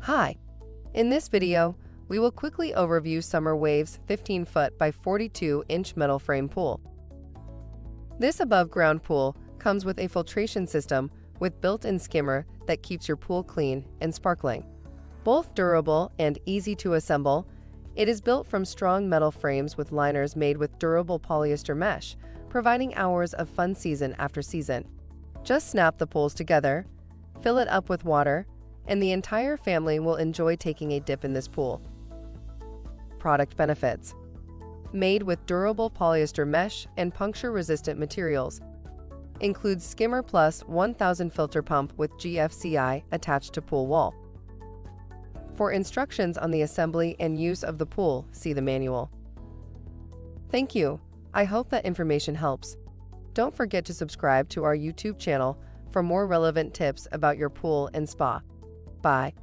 Hi! In this video, we will quickly overview Summer Wave's 15-foot by 42-inch metal frame pool. This above-ground pool comes with a filtration system with built-in skimmer that keeps your pool clean and sparkling. Both durable and easy to assemble, it is built from strong metal frames with liners made with durable polyester mesh, providing hours of fun season after season. Just snap the poles together, fill it up with water, and the entire family will enjoy taking a dip in this pool. Product benefits: made with durable polyester mesh and puncture-resistant materials. Includes SkimmerPlus 1000 filter pump with GFCI attached to pool wall. For instructions on the assembly and use of the pool, see the manual. Thank you. I hope that information helps. Don't forget to subscribe to our YouTube channel for more relevant tips about your pool and spa. Bye.